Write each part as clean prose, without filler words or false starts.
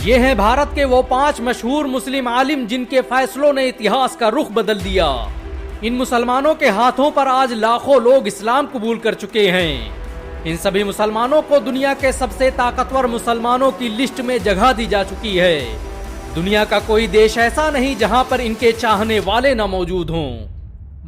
ये हैं भारत के वो 5 मशहूर मुस्लिम आलिम जिनके फैसलों ने इतिहास का रुख बदल दिया। इन मुसलमानों के हाथों पर आज लाखों लोग इस्लाम कबूल कर चुके हैं। इन सभी मुसलमानों को दुनिया के सबसे ताकतवर मुसलमानों की लिस्ट में जगह दी जा चुकी है। दुनिया का कोई देश ऐसा नहीं जहां पर इनके चाहने वाले न मौजूद हों।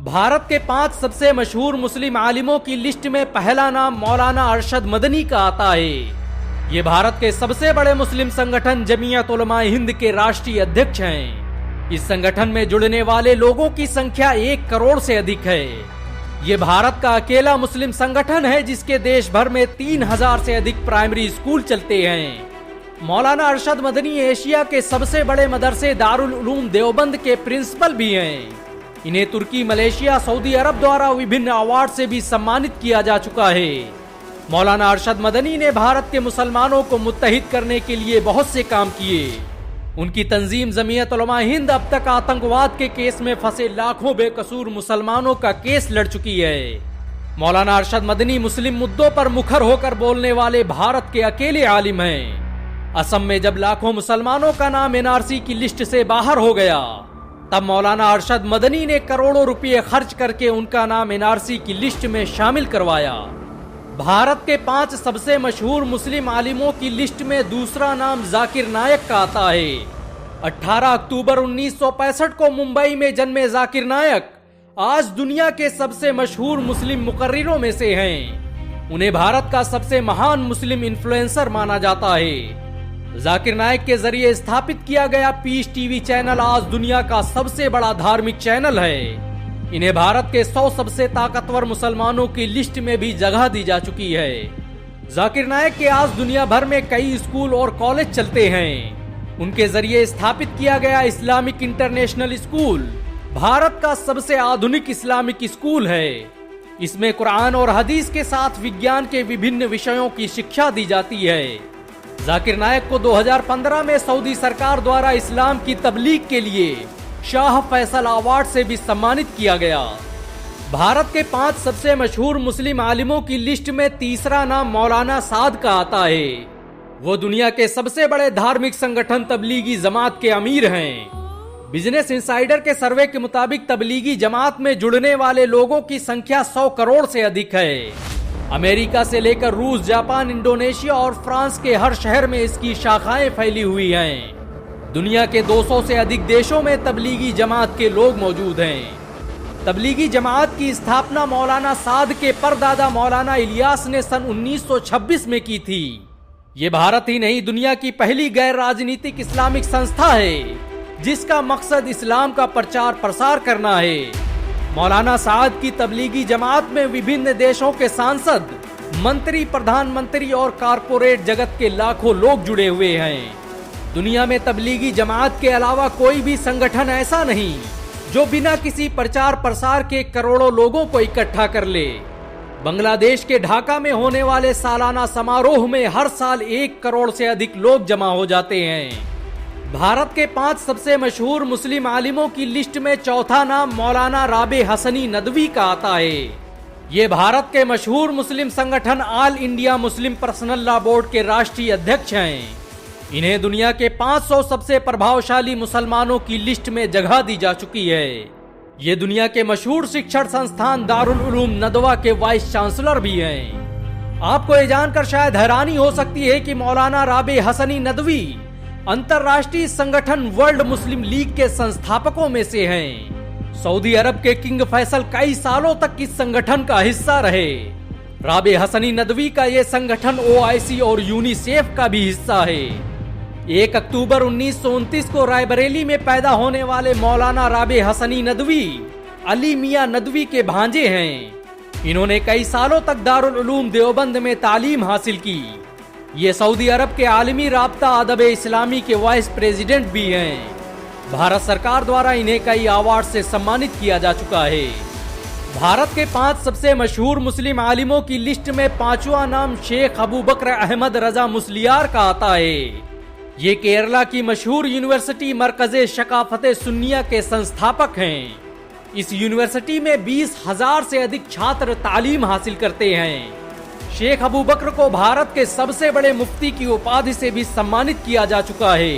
भारत के 5 सबसे मशहूर मुस्लिम आलिमों की लिस्ट में पहला नाम मौलाना अरशद मदनी का आता है। ये भारत के सबसे बड़े मुस्लिम संगठन जमीयत उलमा हिंद के राष्ट्रीय अध्यक्ष हैं। इस संगठन में जुड़ने वाले लोगों की संख्या 1 करोड़ से अधिक है। ये भारत का अकेला मुस्लिम संगठन है जिसके देश भर में 3000 से अधिक प्राइमरी स्कूल चलते हैं। मौलाना अरशद मदनी एशिया के सबसे बड़े मदरसे दारुल उलूम देवबंद के प्रिंसिपल भी हैं। इन्हें तुर्की, मलेशिया, सऊदी अरब द्वारा विभिन्न अवार्ड से भी सम्मानित किया जा चुका है। मौलाना अरशद मदनी ने भारत के मुसलमानों को मुत्तहिद करने के लिए बहुत से काम किए। उनकी तंजीम जमीयत उलमा हिंद अब तक आतंकवाद के केस में फंसे लाखों बेकसूर मुसलमानों का केस लड़ चुकी है। मौलाना अरशद मदनी मुस्लिम मुद्दों पर मुखर होकर बोलने वाले भारत के अकेले आलिम हैं। असम में जब लाखों मुसलमानों का नाम एनआरसी की लिस्ट से बाहर हो गया, तब मौलाना अरशद मदनी ने करोड़ों रुपये खर्च करके उनका नाम एनआरसी की लिस्ट में शामिल करवाया। भारत के 5 सबसे मशहूर मुस्लिम आलिमों की लिस्ट में दूसरा नाम जाकिर नायक का आता है। 18 अक्टूबर 1965 को मुंबई में जन्मे जाकिर नायक आज दुनिया के सबसे मशहूर मुस्लिम मुकर्रिरों में से हैं। उन्हें भारत का सबसे महान मुस्लिम इन्फ्लुएंसर माना जाता है। जाकिर नायक के जरिए स्थापित किया गया पीस टीवी चैनल आज दुनिया का सबसे बड़ा धार्मिक चैनल है। इन्हें भारत के 100 सबसे ताकतवर मुसलमानों की लिस्ट में भी जगह दी जा चुकी है। जाकिर नायक के आज दुनिया भर में कई स्कूल और कॉलेज चलते हैं। उनके जरिए स्थापित किया गया इस्लामिक इंटरनेशनल स्कूल भारत का सबसे आधुनिक इस्लामिक स्कूल है। इसमें कुरान और हदीस के साथ विज्ञान के विभिन्न विषयों की शिक्षा दी जाती है। जाकिर नायक को 2015 में सऊदी सरकार द्वारा इस्लाम की तबलीग के लिए शाह फैसल अवार्ड से भी सम्मानित किया गया। भारत के 5 सबसे मशहूर मुस्लिम आलिमों की लिस्ट में तीसरा नाम मौलाना साद का आता है। वो दुनिया के सबसे बड़े धार्मिक संगठन तबलीगी जमात के अमीर हैं। बिजनेस इंसाइडर के सर्वे के मुताबिक तबलीगी जमात में जुड़ने वाले लोगों की संख्या 100 करोड़ से अधिक है। अमेरिका से लेकर रूस, जापान, इंडोनेशिया और फ्रांस के हर शहर में इसकी शाखाएं फैली हुई हैं। दुनिया के 200 से अधिक देशों में तबलीगी जमात के लोग मौजूद हैं। तबलीगी जमात की स्थापना मौलाना साद के परदादा मौलाना इलियास ने सन 1926 में की थी। ये भारत ही नहीं दुनिया की पहली गैर राजनीतिक इस्लामिक संस्था है जिसका मकसद इस्लाम का प्रचार प्रसार करना है। मौलाना साद की तबलीगी जमात में विभिन्न देशों के सांसद, मंत्री, प्रधानमंत्री और कारपोरेट जगत के लाखों लोग जुड़े हुए हैं। दुनिया में तबलीगी जमात के अलावा कोई भी संगठन ऐसा नहीं जो बिना किसी प्रचार प्रसार के करोड़ों लोगों को इकट्ठा कर ले। बांग्लादेश के ढाका में होने वाले सालाना समारोह में हर साल 1 करोड़ से अधिक लोग जमा हो जाते हैं। भारत के 5 सबसे मशहूर मुस्लिम आलिमों की लिस्ट में चौथा नाम मौलाना राबे हसनी नदवी का आता है। ये भारत के मशहूर मुस्लिम संगठन all India Muslim personal law board के राष्ट्रीय अध्यक्ष हैं। इन्हें दुनिया के 500 सबसे प्रभावशाली मुसलमानों की लिस्ट में जगह दी जा चुकी है। ये दुनिया के मशहूर शिक्षण संस्थान दारुल उलूम नदवा के वाइस चांसलर भी हैं। आपको ये जानकर शायद हैरानी हो सकती है कि मौलाना राबे हसनी नदवी अंतर्राष्ट्रीय संगठन वर्ल्ड मुस्लिम लीग के संस्थापकों में से हैं। सऊदी अरब के किंग फैसल कई सालों तक इस संगठन का हिस्सा रहे। राबे हसनी नदवी का ये संगठन OIC और यूनिसेफ का भी हिस्सा है। 1 अक्टूबर 1929 को रायबरेली में पैदा होने वाले मौलाना राबे हसनी नदवी अली मियां नदवी के भांजे हैं। इन्होंने कई सालों तक दारुल उलूम देवबंद में तालीम हासिल की। ये सऊदी अरब के आलमी राब्ता अदब इस्लामी के वाइस प्रेसिडेंट भी हैं। भारत सरकार द्वारा इन्हें कई अवार्ड से सम्मानित किया जा चुका है। भारत के 5 सबसे मशहूर मुस्लिम आलिमों की लिस्ट में 5वां नाम शेख अबू बकर अहमद रजा मुस्लियार का आता है। ये केरला की मशहूर यूनिवर्सिटी मरकज़े शकाफते सुन्निया के संस्थापक हैं। इस यूनिवर्सिटी में 20,000 से अधिक छात्र तालीम हासिल करते हैं। शेख अबू बकर को भारत के सबसे बड़े मुफ्ती की उपाधि से भी सम्मानित किया जा चुका है।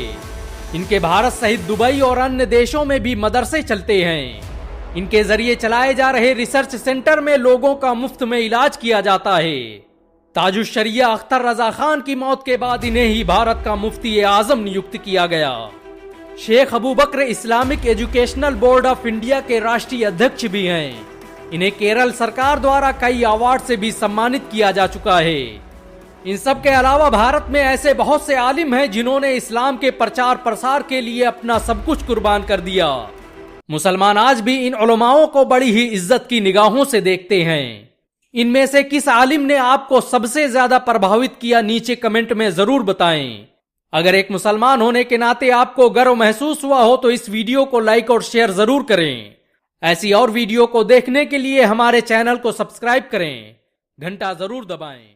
इनके भारत सहित दुबई और अन्य देशों में भी मदरसे चलते हैं। इनके जरिए चलाए जा रहे रिसर्च सेंटर में लोगों का मुफ्त में इलाज किया जाता है। ताजुश शरिया अख्तर रजा खान की मौत के बाद इन्हें ही भारत का मुफ्ती आजम नियुक्त किया गया। Sheikh Abu Bakr Islamic educational board of India के राष्ट्रीय अध्यक्ष भी हैं। इन्हें केरल सरकार द्वारा कई अवार्ड से भी सम्मानित किया जा चुका है। इन सब के अलावा भारत में ऐसे बहुत से आलिम हैं जिन्होंने इस्लाम के प्रचार प्रसार के लिए अपना सब कुछ कुर्बान कर दिया। मुसलमान आज भी इन उलमाओं को बड़ी ही इज्जत की निगाहों से देखते हैं। इनमें से किस आलिम ने आपको सबसे ज्यादा प्रभावित किया, नीचे कमेंट में जरूर बताएं। अगर एक मुसलमान होने के नाते आपको गर्व महसूस हुआ हो तो इस वीडियो को लाइक और शेयर जरूर करें। ऐसी और वीडियो को देखने के लिए हमारे चैनल को सब्सक्राइब करें, घंटा जरूर दबाएं।